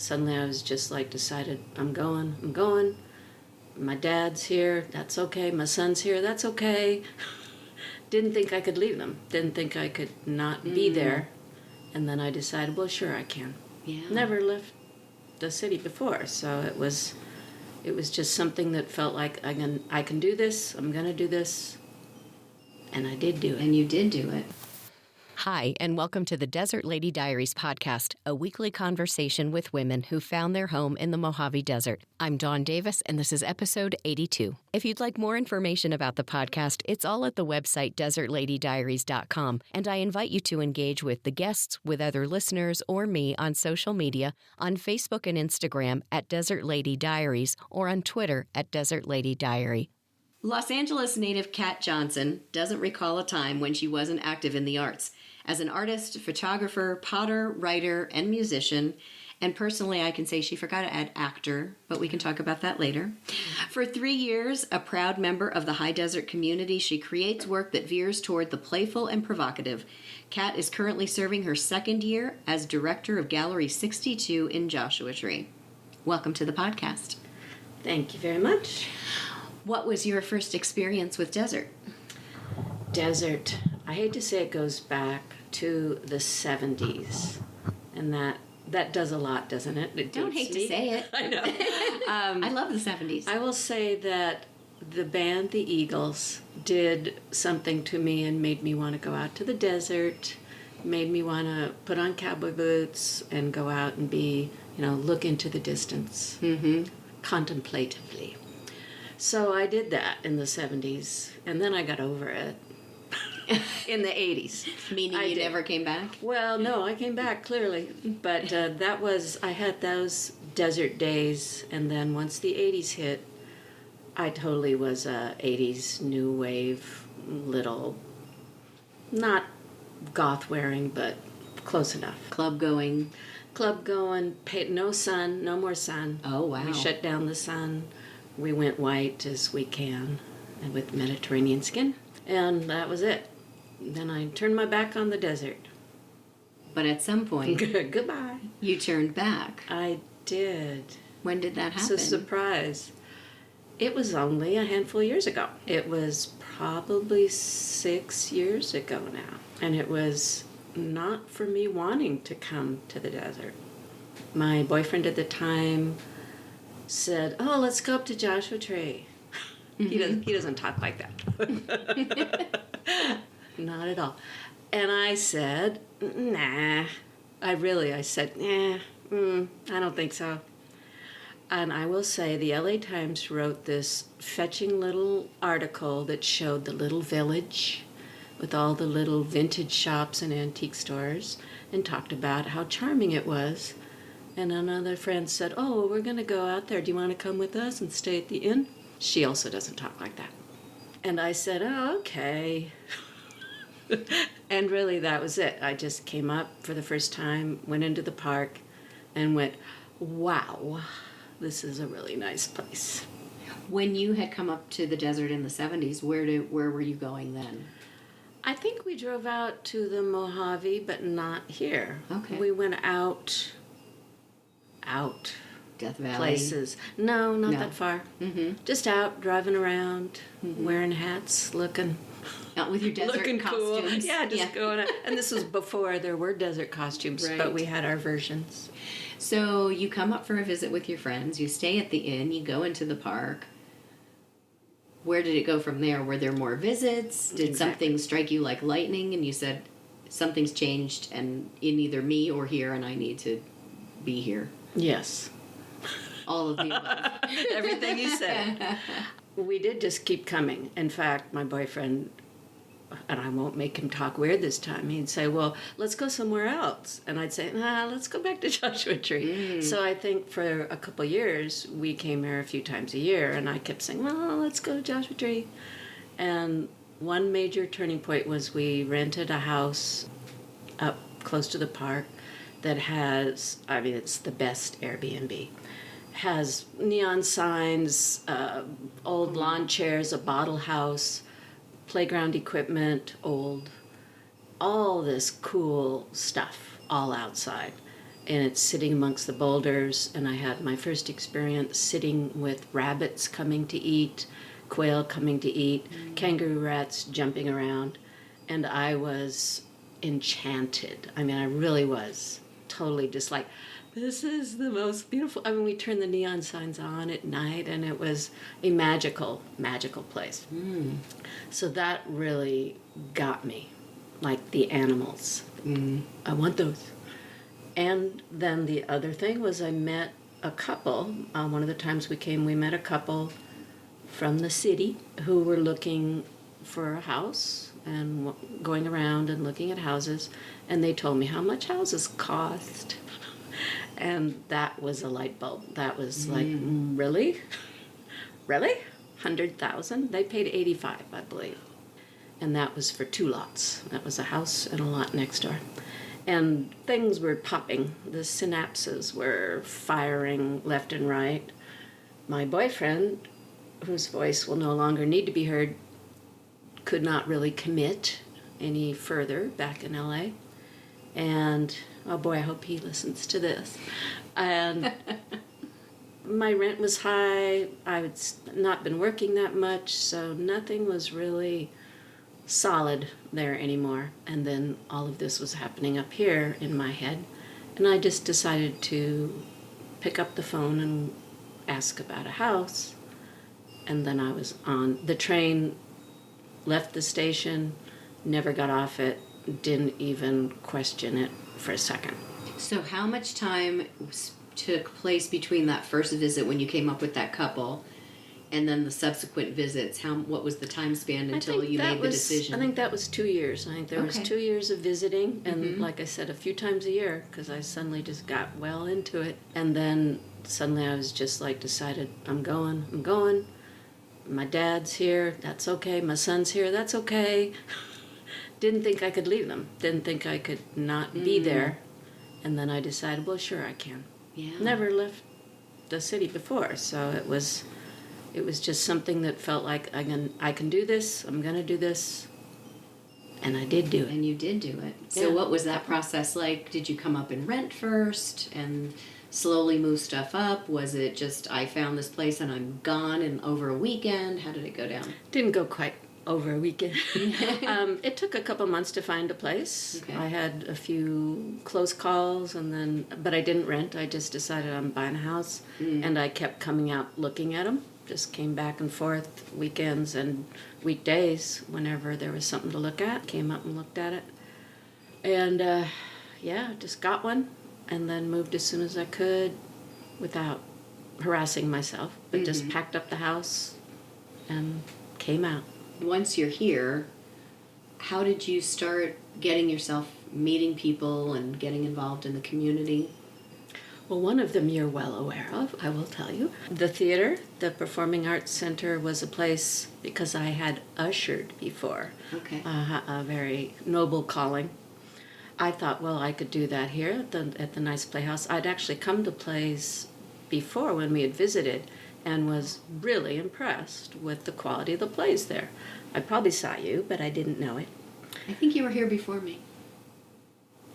suddenly I was just like decided, I'm going. My dad's here, that's okay. My son's here, that's okay. Didn't think I could leave them. Didn't think I could not be there. And then I decided, well, sure I can. Yeah. Never left the city before, so it was just something that felt like I can do this. I'm going to do this. And I did do it. And you did do it. Hi, and welcome to the Desert Lady Diaries podcast, a weekly conversation with women who found their home in the Mojave Desert. I'm Dawn Davis, and this is episode 82. If you'd like more information about the podcast, it's all at the website desertladydiaries.com, and I invite you to engage with the guests, with other listeners, or me on social media, on Facebook and Instagram at Desert Lady Diaries, or on Twitter at Desert Lady Diary. Los Angeles native Kat Johnnson doesn't recall a time when she wasn't active in the arts. As an artist, photographer, potter, writer, and musician, and personally I can say she forgot to add actor, but we can talk about that later. For 3 years, a proud member of the high desert community, she creates work that veers toward the playful and provocative. Kat is currently serving her second year as director of Gallery 62 in Joshua Tree. Welcome to the podcast. Thank you very much. What was your first experience with desert? Desert. I hate to say it goes back to the 70s. And that does a lot, doesn't it? It Don't hate to say it. I know. I love the 70s. I will say that the band, the Eagles, did something to me and made me want to go out to the desert, made me want to put on cowboy boots and go out and look into the distance, contemplatively. So I did that in the 70s, and then I got over it in the 80s. Meaning you never came back? Well, no, I came back, clearly. But I had those desert days, and then once the 80s hit, I totally was a 80s new wave, little, not goth wearing, but close enough. Club going, no sun, no more sun. Oh, wow. We shut down the sun. We went white as we can, and with Mediterranean skin, and that was it. Then I turned my back on the desert. But at some point, goodbye. You turned back. I did. When did that happen? It's a surprise. It was only a handful of years ago. It was probably 6 years ago now, and it was not for me wanting to come to the desert. My boyfriend at the time said, "Oh, let's go up to Joshua Tree." He doesn't talk like that. Not at all. And I said, "Nah." I said, "Nah, I don't think so." And I will say the LA Times wrote this fetching little article that showed the little village with all the little vintage shops and antique stores and talked about how charming it was. And another friend said, "Oh, we're going to go out there. Do you want to come with us and stay at the inn?" She also doesn't talk like that. And I said, "Oh, okay." And really, that was it. I just came up for the first time, went into the park, and went, wow, this is a really nice place. When you had come up to the desert in the 70s, where were you going then? I think we drove out to the Mojave, but not here. Okay. We went out Death Valley places. No, not that far. Just out driving around, wearing hats, looking out with your desert looking costumes. Cool. Yeah, just going out. And this was before there were desert costumes, Right. but we had our versions. So you come up for a visit with your friends. You stay at the inn. You go into the park. Where did it go from there? Were there more visits? Did something strike you like lightning, and you said something's changed, and in either me or here, and I need to be here? Yes. All of the above. Everything you said. We did just keep coming. In fact, my boyfriend, and I won't make him talk weird this time, he'd say, "Well, let's go somewhere else." And I'd say, "Nah, let's go back to Joshua Tree." So I think for a couple of years, we came here a few times a year, and I kept saying, "Well, let's go to Joshua Tree." And one major turning point was we rented a house up close to the park that has, it's the best Airbnb. Has neon signs, old lawn chairs, a bottle house, playground equipment, all this cool stuff, all outside. and it's sitting amongst the boulders, and I had my first experience sitting with rabbits coming to eat, quail coming to eat, kangaroo rats jumping around, and I was enchanted. I mean, I really was totally just like, this is the most beautiful. I mean, we turned the neon signs on at night, and it was a magical, magical place. So that really got me, like the animals. I want those. And then the other thing was I met a couple. One of the times we came, we met a couple from the city who were looking for a house and going around and looking at houses. And they told me how much houses cost. And that was a light bulb. That was like, really? Really? 100,000? They paid 85, I believe. And that was for 2 lots. That was a house and a lot next door. And things were popping. The synapses were firing left and right. My boyfriend, whose voice will no longer need to be heard, could not really commit any further back in LA. And, oh boy, I hope he listens to this. And my rent was high. I had not been working that much, so nothing was really solid there anymore. And then all of this was happening up here in my head, and I just decided to pick up the phone and ask about a house. And then I was on the train, left the station, never got off it, didn't even question it for a second. So how much time took place between that first visit when you came up with that couple and then the subsequent visits? What was the time span until you made the decision? I think that was 2 years. I think there was 2 years of visiting, and like I said, a few times a year, because I suddenly just got well into it. And then suddenly I was just like decided, I'm going. My dad's here, that's okay. My son's here, that's okay. Didn't think I could leave them. Didn't think I could not be there. And then I decided, well, sure I can. Yeah. Never left the city before, so it was just something that felt like I can do this. I'm gonna do this, and I did do it. And you did do it. So what was that process like? Did you come up and rent first and slowly move stuff up? Was it just I found this place and I'm gone and over a weekend? How did it go down? Didn't go quite over a weekend. It took a couple months to find a place. Okay. I had a few close calls, but I didn't rent. I just decided I'm buying a house, and I kept coming out looking at them. Just came back and forth weekends and weekdays whenever there was something to look at. Came up and looked at it. And just got one, and then moved as soon as I could without harassing myself, but just packed up the house and came out. Once you're here, how did you start getting yourself meeting people and getting involved in the community? Well, one of them you're well aware of, I will tell you. The theater, the Performing Arts Center, was a place because I had ushered before. Okay. A very noble calling. I thought, well, I could do that here at the nice playhouse. I'd actually come to plays before when we had visited, and was really impressed with the quality of the plays there. I probably saw you, but I didn't know it. I think you were here before me.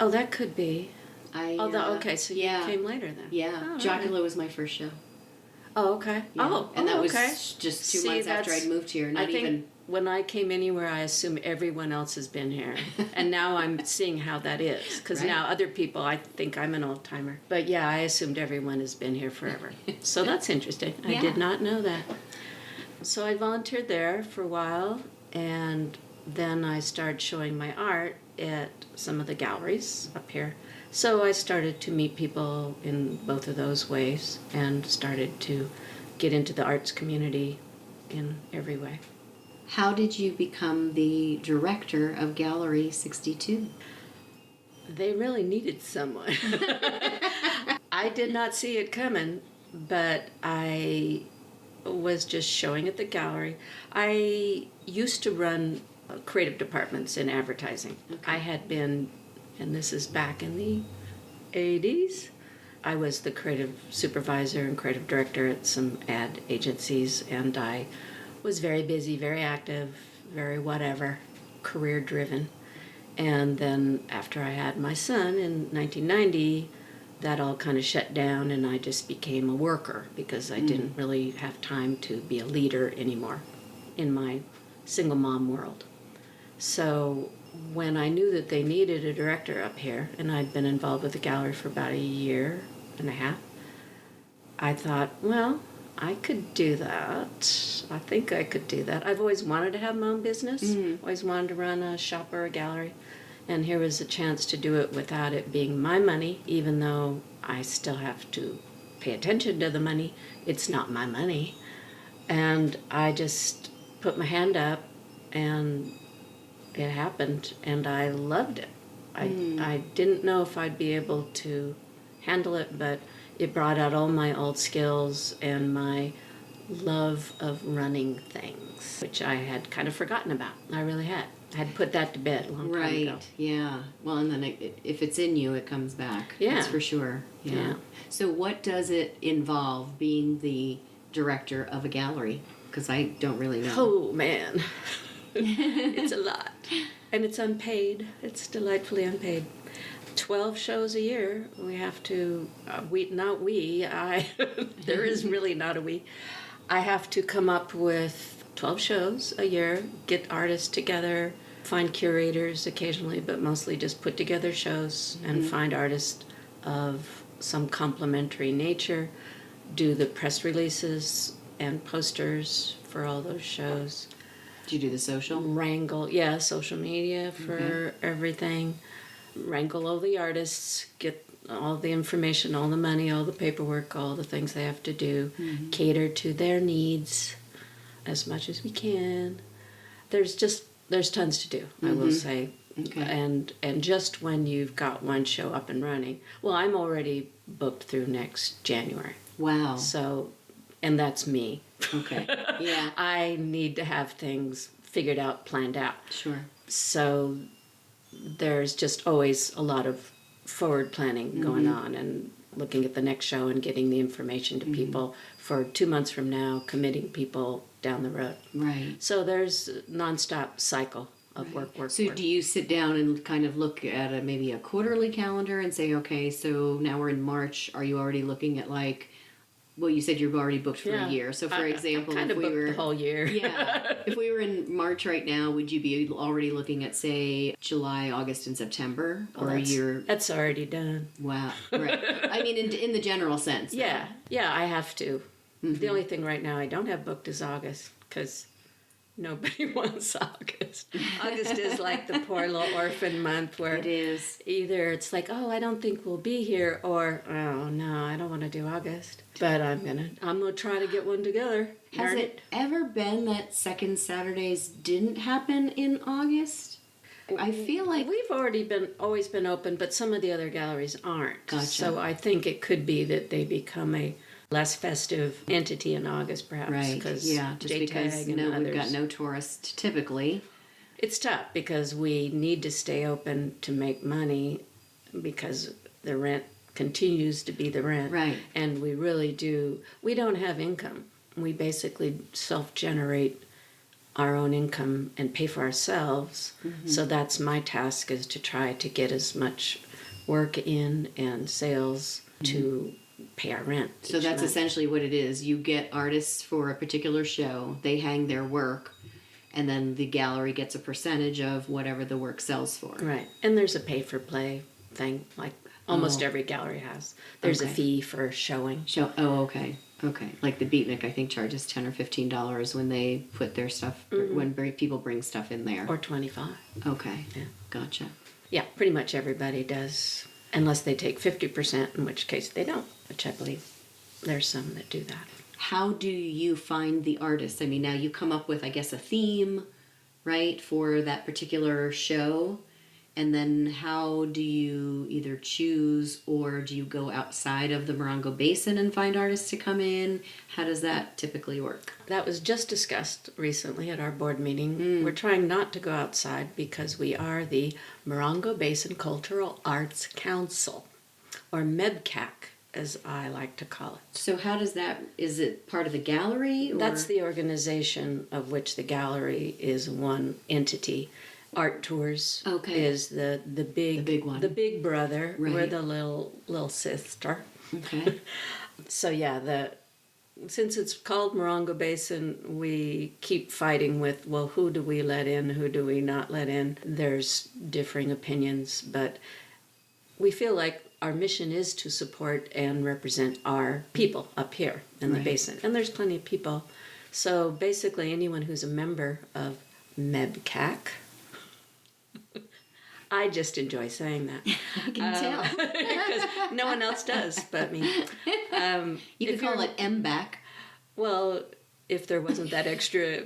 Oh, that could be. Okay, so you yeah. came later then. Yeah, Oh, Jocular right. was my first show. Oh, okay. Yeah. And that was okay. just 2 months after I'd moved here. I think when I came anywhere, I assume everyone else has been here. And now I'm seeing how that is. Because now other people, I think I'm an old timer. But yeah, I assumed everyone has been here forever. So that's interesting. I did not know that. So I volunteered there for a while. And then I started showing my art at some of the galleries up here. So I started to meet people in both of those ways and started to get into the arts community in every way. How did you become the director of Gallery 62? They really needed someone. I did not see it coming, but I was just showing at the gallery. I used to run creative departments in advertising. I had been, and this is back in the 80s, I was the creative supervisor and creative director at some ad agencies, and I was very busy, very active, very whatever, career driven. And then after I had my son in 1990, that all kind of shut down, and I just became a worker because I didn't really have time to be a leader anymore in my single mom world. So when I knew that they needed a director up here, and I'd been involved with the gallery for about a year and a half, I thought, well, I could do that. I think I could do that. I've always wanted to have my own business, always wanted to run a shop or a gallery. And here was a chance to do it without it being my money, even though I still have to pay attention to the money. It's not my money. And I just put my hand up, and it happened, and I loved it. I didn't know if I'd be able to handle it, but it brought out all my old skills and my love of running things, which I had kind of forgotten about. I really had. I had put that to bed a long time ago. Right, yeah. Well, and then if it's in you, it comes back. Yeah. That's for sure. Yeah. So what does it involve being the director of a gallery? Because I don't really know. Oh, man. It's a lot. And it's unpaid. It's delightfully unpaid. 12 shows a year. We have to, there is really not a we. I have to come up with 12 shows a year, get artists together, find curators occasionally, but mostly just put together shows and find artists of some complementary nature, do the press releases and posters for all those shows. Do you do the social? Wrangle, social media for everything. Wrangle all the artists, get all the information, all the money, all the paperwork, all the things they have to do, cater to their needs as much as we can. There's tons to do, I will say. Okay. And just when you've got one show up and running, well, I'm already booked through next January. Wow. So, and that's me. Okay. Yeah. I need to have things figured out, planned out. Sure. So there's just always a lot of forward planning going on, and looking at the next show and getting the information to people for 2 months from now, committing people down the road. Right. So there's a nonstop cycle of work. So work. do you sit down and kind of look at maybe a quarterly calendar and say, okay, so now we're in March. Are you already looking at well, you said you're already booked for a year. So for example, I kind if of we booked were the whole year. Yeah. If we were in March right now, would you be already looking at, say, July, August, and September? Or you're... That's already done. Wow. Right. I mean, in the general sense. Yeah. Yeah, I have to. The only thing right now I don't have booked is August, because nobody wants August. August is like the poor little orphan month where It is. either it's like, oh, I don't think we'll be here, or, oh, no, I don't want to do August. But I'm gonna try to get one together. Has it ever been that second Saturdays didn't happen in August? I feel like... We've always been open, but some of the other galleries aren't. Gotcha. So I think it could be that they become a less festive entity in August, perhaps. Right, yeah, just because we've got no tourists typically. It's tough because we need to stay open to make money because the rent continues to be the rent. Right. And we really do. We don't have income. We basically self-generate our own income and pay for ourselves. So that's my task, is to try to get as much work in and sales to pay our rent. So each that's month. essentially what it is. You get artists for a particular show, they hang their work, and then the gallery gets a percentage of whatever the work sells for. Right. And there's a pay-for-play thing, like almost every gallery has. There's a fee for showing. Okay. Like the Beatnik, I think, charges $10 or $15 when they put their stuff, when people bring stuff in there. Or 25. Okay. Yeah. Gotcha. Yeah, pretty much everybody does, unless they take 50%, in which case they don't, which I believe there's some that do that. How do you find the artists? I mean, now you come up with, I guess, a theme, right, for that particular show. And then how do you either choose, or do you go outside of the Morongo Basin and find artists to come in? How does that typically work? That was just discussed recently at our board meeting. We're trying not to go outside because we are the Morongo Basin Cultural Arts Council, or MEBCAC, as I like to call it. So how does that, is it part of the gallery? Or? That's the organization of which the gallery is one entity. Art tours Okay. is the big one. the big brother. Right. We're the little sister. Okay. So yeah, since it's called Morongo Basin, we keep fighting with, well, who do we let in, who do we not let in? There's differing opinions, but we feel like our mission is to support and represent our people up here in the Right. basin. And there's plenty of people. So basically anyone who's a member of MEBCAC, I just enjoy saying that. I can tell. Because no one else does but me. You could call it MBAC. Well, if there wasn't that extra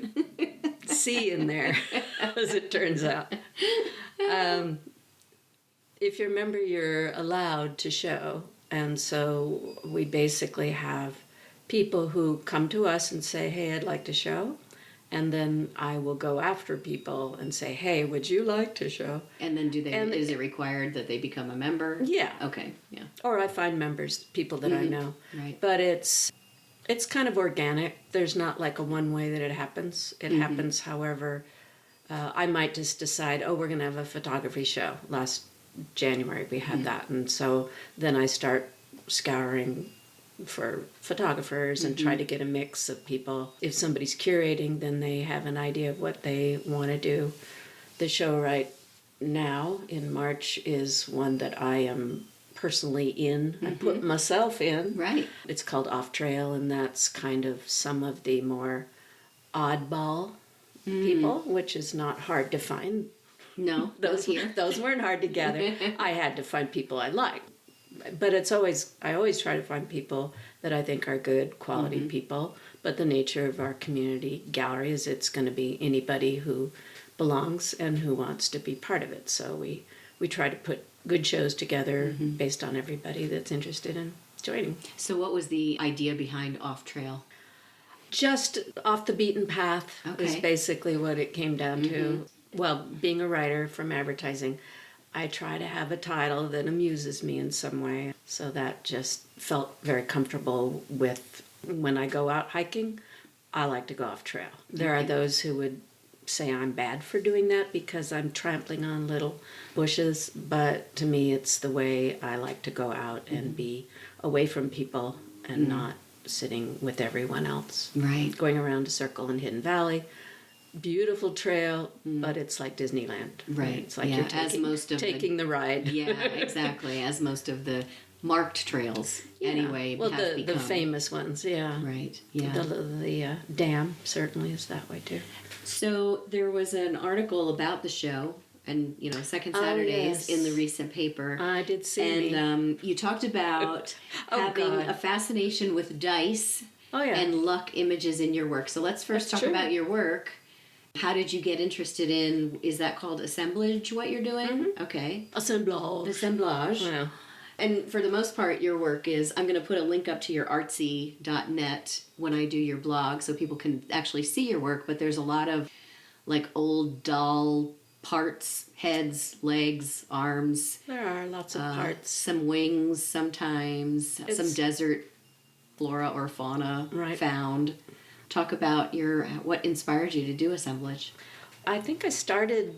C in there, as it turns out. If you're a member, you're allowed to show. And so we basically have people who come to us and say, hey, I'd like to show. And then I will go after people and say, hey, would you like to show? And then is it required that they become a member? Yeah. Okay, yeah. Or I find members, people that I know. Right. But it's kind of organic. There's not like a one way that it happens. It happens however. I might just decide, we're going to have a photography show. Last January we had that. And so then I start scouring for photographers and try to get a mix of people. If somebody's curating, then they have an idea of what they want to do. The show right now in March is one that I am personally in. I put myself in. Right. It's called Off Trail, and that's kind of some of the more oddball people, which is not hard to find. No, Those weren't hard to gather. I had to find people I liked. But I always try to find people that I think are good quality people. But the nature of our community gallery is it's going to be anybody who belongs and who wants to be part of it. So we try to put good shows together based on everybody that's interested in joining. So what was the idea behind Off Trail? Just off the beaten path is Okay. basically what it came down to. Well, being a writer from advertising, I try to have a title that amuses me in some way. So that just felt very comfortable with when I go out hiking. I like to go off trail. There are those who would say I'm bad for doing that because I'm trampling on little bushes, but to me it's the way I like to go out and be away from people and not sitting with everyone else. Right. Going around a circle in Hidden Valley. Beautiful trail, but it's like Disneyland. Right. It's like Yeah, you're as most of taking the ride. Yeah, exactly. As most of the marked trails, anyway, Well, have the become. famous ones, yeah. Right. Yeah. The dam certainly is that way too. So there was an article about the show, and Second Saturdays yes. in the recent paper. I did see. And you talked about having God. a fascination with dice Oh yeah. and luck images in your work. So let's first That's talk true. about your work. How did you get interested in, is that called assemblage, what you're doing? Okay. Assemblage. Assemblage. Well, And for the most part, your work is, I'm going to put a link up to your artsy.net when I do your blog so people can actually see your work, but there's a lot of like old doll parts, heads, legs, arms, there are lots of parts. some wings sometimes, some It's- desert flora or fauna Right. found. Talk about what inspired you to do assemblage. I think I started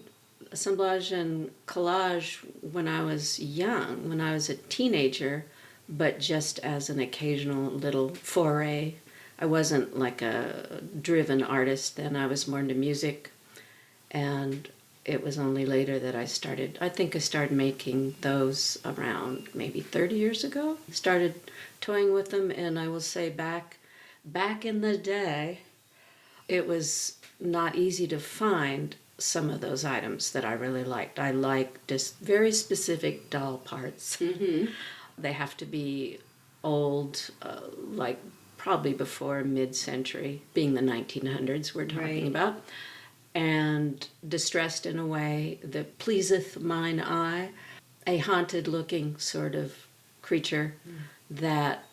assemblage and collage when I was young, when I was a teenager, but just as an occasional little foray. I wasn't like a driven artist then. I was more into music, and it was only later that I started making those around maybe 30 years ago. Started toying with them, and I will say back in the day, it was not easy to find some of those items that I really liked. I like just very specific doll parts. They have to be old, like probably before mid-century, being the 1900s we're talking Right. about, and distressed in a way that pleaseth mine eye, a haunted-looking sort of creature that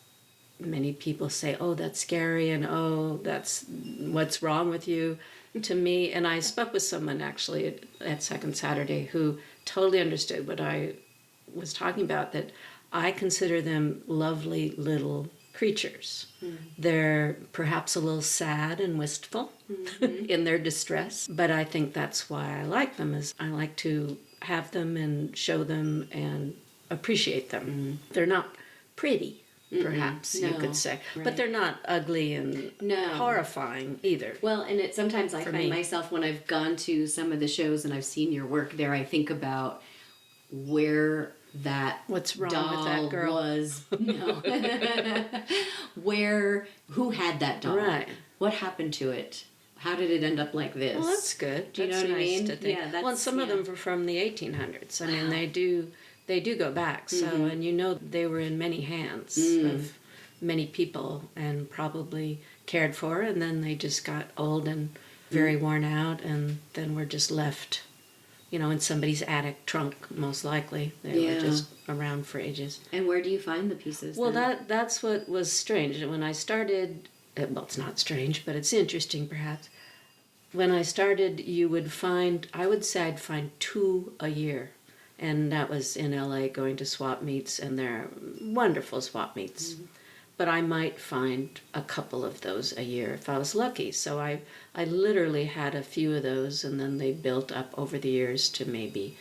many people say, oh, that's scary, and oh, that's what's wrong with you. To me, and I spoke with someone actually at Second Saturday who totally understood what I was talking about, that I consider them lovely little creatures. They're perhaps a little sad and wistful in their distress, but I think that's why I like them, is I like to have them and show them and appreciate them. They're not pretty, perhaps you could say, but they're not ugly and horrifying either. Well, and sometimes I find myself, when I've gone to some of the shows and I've seen your work there, I think about where that What's wrong doll with that girl? was. No. Who had that doll? Right. What happened to it? How did it end up like this? Well, that's good. Do you That's know what I nice mean? to think. Yeah, that's, well, and some of them were from the 1800s. I mean, they do go back. So, and you know, they were in many hands of many people and probably cared for, and then they just got old and very worn out, and then were just left, you know, in somebody's attic trunk, most likely. They were just around for ages. And where do you find the pieces? Well, then? that's what was strange. When I started, well, it's not strange, but it's interesting perhaps. When I started, you would find, I would say I'd find 2 a year. And that was in LA, going to swap meets, and they're wonderful swap meets. But I might find a couple of those a year if I was lucky. So I literally had a few of those, and then they built up over the years to maybe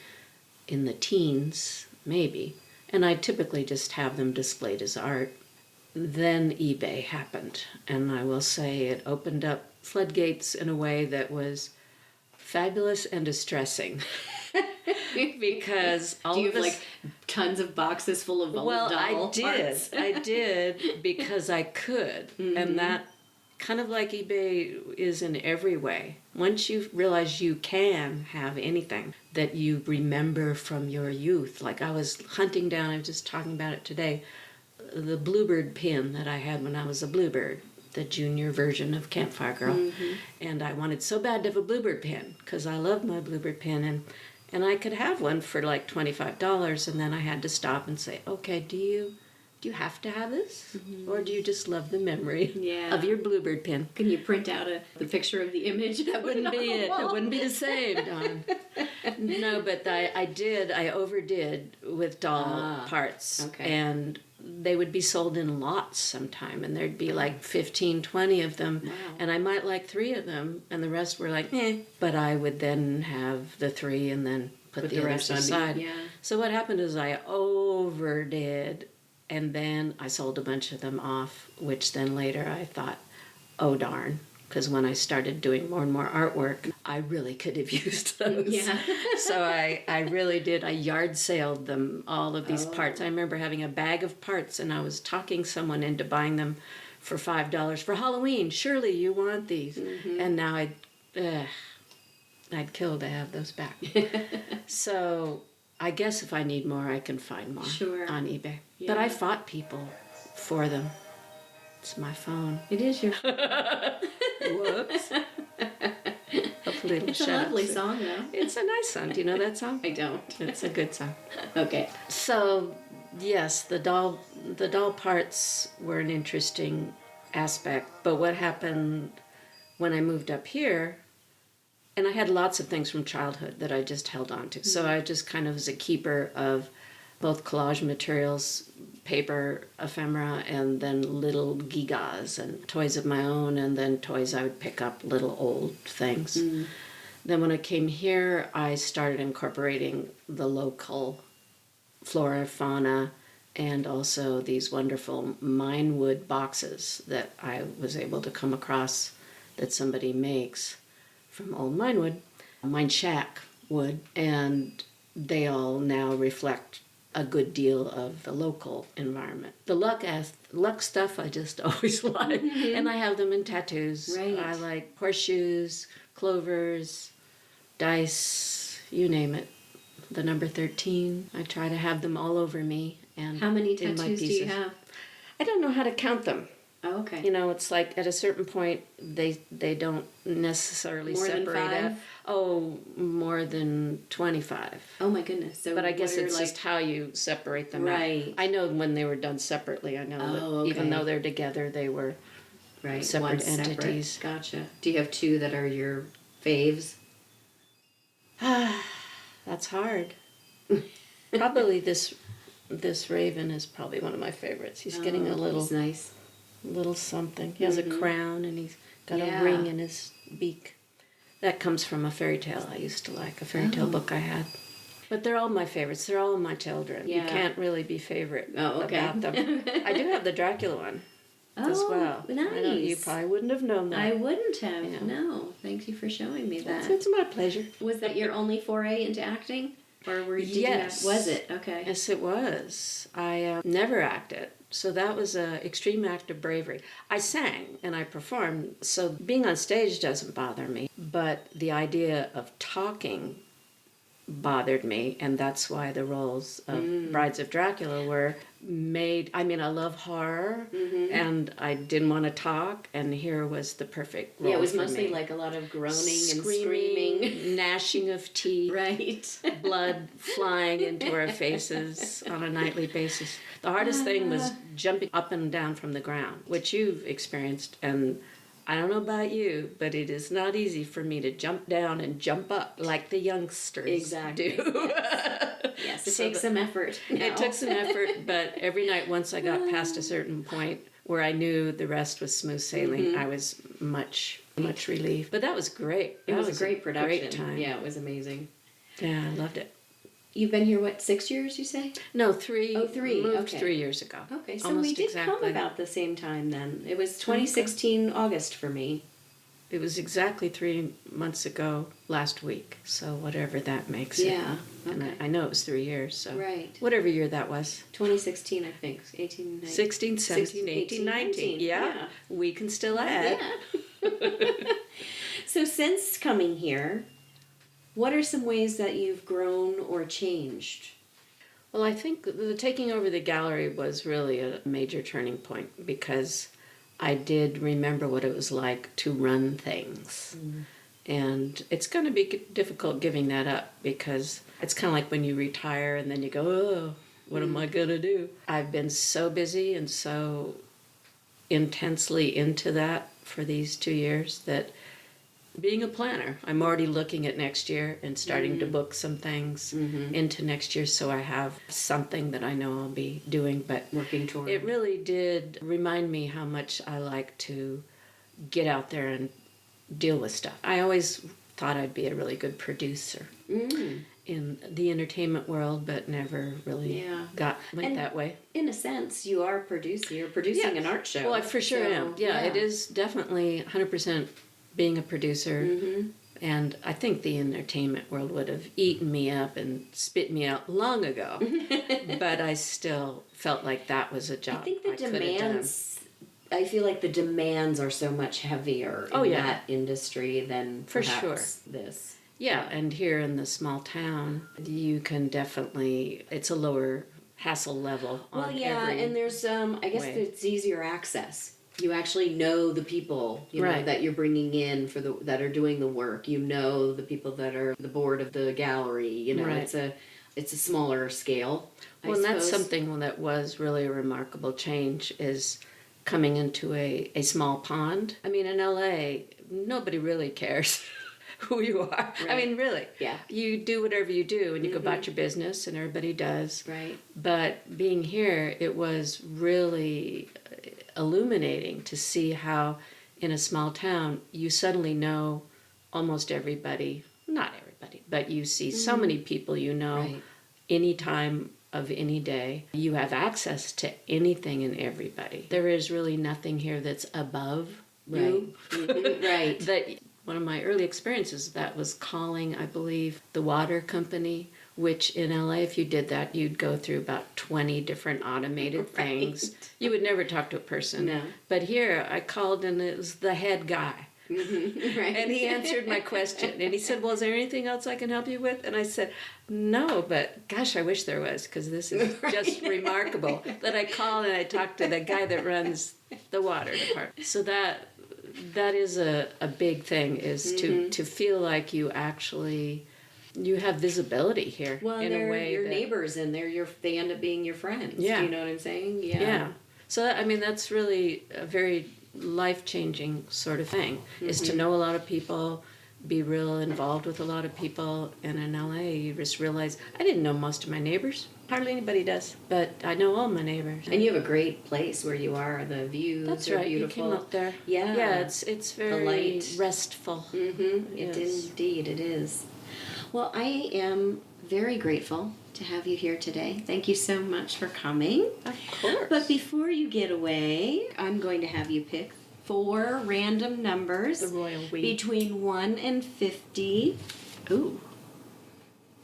in the teens, maybe. And I typically just have them displayed as art. Then eBay happened, and I will say it opened up floodgates in a way that was fabulous and distressing. Because all do you of have this, like tons of boxes full of old doll parts? I did because I could, and that kind of like eBay is in every way. Once you realize you can have anything that you remember from your youth, like I was hunting down, I was just talking about it today, the Bluebird pin that I had when I was a Bluebird, the junior version of Campfire Girl, and I wanted so bad to have a Bluebird pin because I loved my Bluebird pin, and I could have one for like $25, and then I had to stop and say, okay, do you have to have this, or do you just love the memory of your Bluebird pin? Can you print out the picture of the image? That Wouldn't be it. It wouldn't be the same, Dawn. No, but I overdid with doll parts. Okay. And they would be sold in lots sometime, and there'd be like 15, 20 of them. Wow. And I might like 3 of them, and the rest were like, eh. But I would then have the 3 and then put the rest aside. Yeah. So what happened is I overdid, and then I sold a bunch of them off, which then later I thought, oh darn. Because when I started doing more and more artwork, I really could have used those. Yeah. So I really did. I yard saled them, all of these parts. I remember having a bag of parts, and I was talking someone into buying them for $5 for Halloween. Surely you want these. And now I'd kill to have those back. So I guess if I need more, I can find more on eBay. Yeah. But I fought people for them. It's my phone. It is your. Whoops. Hopefully it'll It's a shut up lovely soon. song, though. It's a nice song. Do you know that song? I don't. It's a good song. Okay. So, yes, the doll parts were an interesting aspect. But what happened when I moved up here, and I had lots of things from childhood that I just held on to. So I just kind of was a keeper of both collage materials, paper ephemera, and then little gigas and toys of my own, and then toys I would pick up, little old things. Then when I came here, I started incorporating the local flora, fauna, and also these wonderful mine wood boxes that I was able to come across that somebody makes from old mine shack wood, and they all now reflect a good deal of the local environment. The luck stuff I just always like, and I have them in tattoos. Right. I like horseshoes, clovers, dice, you name it. The number 13. I try to have them all over me. And How many in my tattoos do you pieces. have? I don't know how to count them. Oh, okay. You know, it's like at a certain point they don't necessarily More than separate 5? out. Oh, more than 25. Oh my goodness. So But I guess what are, it's just how you separate them out. Right. I know when they were done separately. I know that even though they're together, they were separate one entities. Gotcha. Do you have 2 that are your faves? That's hard. Probably this raven is probably one of my favorites. He's getting a little He's nice. little something. He has a crown and he's got Yeah. a ring in his beak. That comes from a fairy tale I used to like, a fairy tale book I had. But they're all my favorites. They're all my children. Yeah. You can't really be favorite okay. about them. I do have the Dracula one as well. Nice. You probably wouldn't have known that. I wouldn't have. Yeah. No. Thank you for showing me that. It's my pleasure. Was that your only foray into acting? Or did Yes. you have, was it? Okay. Yes, it was. I never acted. So that was an extreme act of bravery. I sang and I performed, so being on stage doesn't bother me. But the idea of talking bothered me, and that's why the roles of Brides of Dracula were made. I mean, I love horror, and I didn't want to talk, and here was the perfect role. Yeah, it was for mostly me. like a lot of groaning and Screaming, screaming. gnashing of teeth, Right. blood flying into our faces on a nightly basis. The hardest thing was jumping up and down from the ground, which you've experienced, and I don't know about you, but it is not easy for me to jump down and jump up like the youngsters Exactly. do. Yes, it So takes some effort. now. It took some effort, but every night once I got past a certain point where I knew the rest was smooth sailing, I was much relieved. But that was great. It That was a great production. Great time. Yeah, it was amazing. Yeah, I loved it. You've been here, 6 years, you say? No, 3. Oh, 3, Moved okay. 3 years ago. Okay, so Almost we did come exactly. about the same time then. It was 2016 August for me. It was exactly 3 months ago last week, so whatever that makes it. Yeah, And okay. I know it was 3 years, so. Right. Whatever year that was. 2016, I think. 18, 19. 16, 17, 18, 19. Yeah. We can still add. Yeah. So since coming here, what are some ways that you've grown or changed? Well, I think the taking over the gallery was really a major turning point because I did remember what it was like to run things. And it's going to be difficult giving that up because it's kind of like when you retire and then you go, oh, what am I going to do? I've been so busy and so intensely into that for these 2 years that being a planner, I'm already looking at next year and starting to book some things into next year so I have something that I know I'll be doing. But Working toward. it really did remind me how much I like to get out there and deal with stuff. I always thought I'd be a really good producer in the entertainment world, but never really went And that way. In a sense, you are producing. You're producing an art show. Well, I for sure So, am. Yeah, it is definitely 100% being a producer. And I think the entertainment world would have eaten me up and spit me out long ago. But I still felt like that was a job I think the could have done. demands. I feel like the demands are so much heavier in that industry than For perhaps sure. this. Yeah, and here in the small town, you can definitely, it's a lower hassle level on every and there's I guess way. it's easier access. You actually know the people, you know, Right. that you're bringing in that are doing the work. You know the people that are the board of the gallery. You know, Right. it's a smaller scale. Well, and that's suppose. something that was really a remarkable change is coming into a small pond. I mean, in LA, nobody really cares who you are. I mean, really. Yeah. You do whatever you do and you go about your business and everybody does. Right. But being here, it was really illuminating to see how in a small town you suddenly know almost everybody, not everybody, but you see so many people you know Right. any time of any day. You have access to anything and everybody. There is really nothing here that's above you. Right. That one of my early experiences that was calling, I believe, the water company, which in LA, if you did that, you'd go through about 20 different automated things. You would never talk to a person. No. But here, I called and it was the head guy. Right. And he answered my question. And he said, well, is there anything else I can help you with? And I said, no, but gosh, I wish there was, because this is just remarkable that I called and I talked to the guy that runs the water department. So that is a big thing, is to feel like you actually, you have visibility here Well, in they're a way your that, neighbors, and they end up being your friends. Yeah. Do you know what I'm saying? Yeah. So, I mean, that's really a very life-changing sort of thing, is to know a lot of people, be real involved with a lot of people. And in LA, you just realize I didn't know most of my neighbors. Hardly anybody does, but I know all my neighbors. And you have a great place where you are. The views That's are right. beautiful. You came up there. Yeah. Yeah, it's very light. restful. Mm-hmm. Yes. Indeed, it is. Well, I am very grateful to have you here today. Thank you so much for coming. Of course. But before you get away, I'm going to have you pick 4 random numbers The royal we. between 1 and 50. Ooh.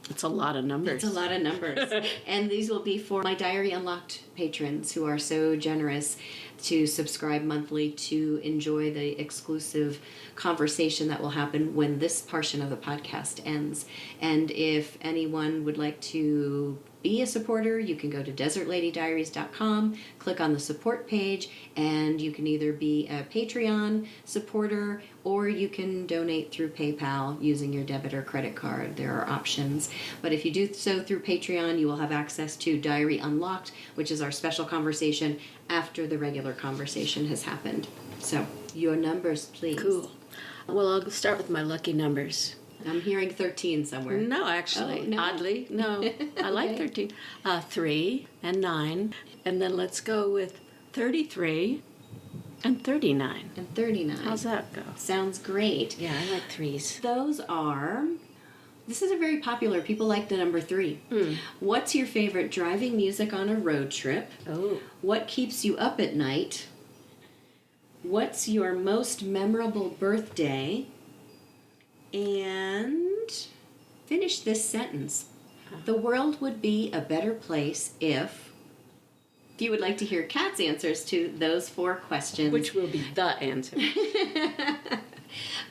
It's a lot of numbers. It's a lot of numbers. And these will be for my Diary Unlocked patrons who are so generous to subscribe monthly to enjoy the exclusive conversation that will happen when this portion of the podcast ends. And if anyone would like to be a supporter, you can go to desertladydiaries.com, click on the support page, and you can either be a Patreon supporter or you can donate through PayPal using your debit or credit card. There are options. But if you do so through Patreon, you will have access to Diary Unlocked, which is our special conversation after the regular conversation has happened. So, your numbers, please. Cool. Well, I'll start with my lucky numbers. I'm hearing 13 somewhere. No, actually, Oh, no. oddly, no. I like 13. 3 and 9. And then let's go with 33 and 39. And 39. How's that go? Sounds great. Yeah, I like threes. Those are... This is a very popular. People like the number 3. What's your favorite driving music on a road trip? Oh. What keeps you up at night? What's your most memorable birthday? And finish this sentence. The world would be a better place if you would like to hear Kat's answers to those 4 questions. Which will be the answer.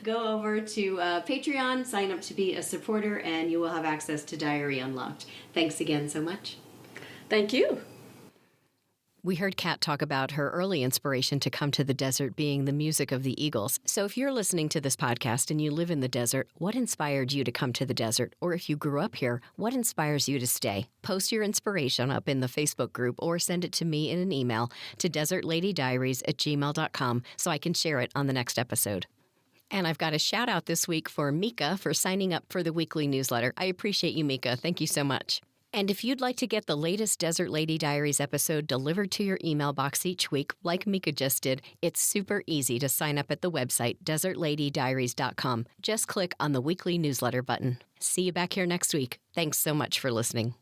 Go over to Patreon, sign up to be a supporter, and you will have access to Diary Unlocked. Thanks again so much. Thank you. We heard Kat talk about her early inspiration to come to the desert being the music of the Eagles. So if you're listening to this podcast and you live in the desert, what inspired you to come to the desert? Or if you grew up here, what inspires you to stay? Post your inspiration up in the Facebook group or send it to me in an email to desertladydiaries@gmail.com so I can share it on the next episode. And I've got a shout out this week for Mika for signing up for the weekly newsletter. I appreciate you, Mika. Thank you so much. And if you'd like to get the latest Desert Lady Diaries episode delivered to your email box each week, like Mika just did, it's super easy to sign up at the website, desertladydiaries.com. Just click on the weekly newsletter button. See you back here next week. Thanks so much for listening.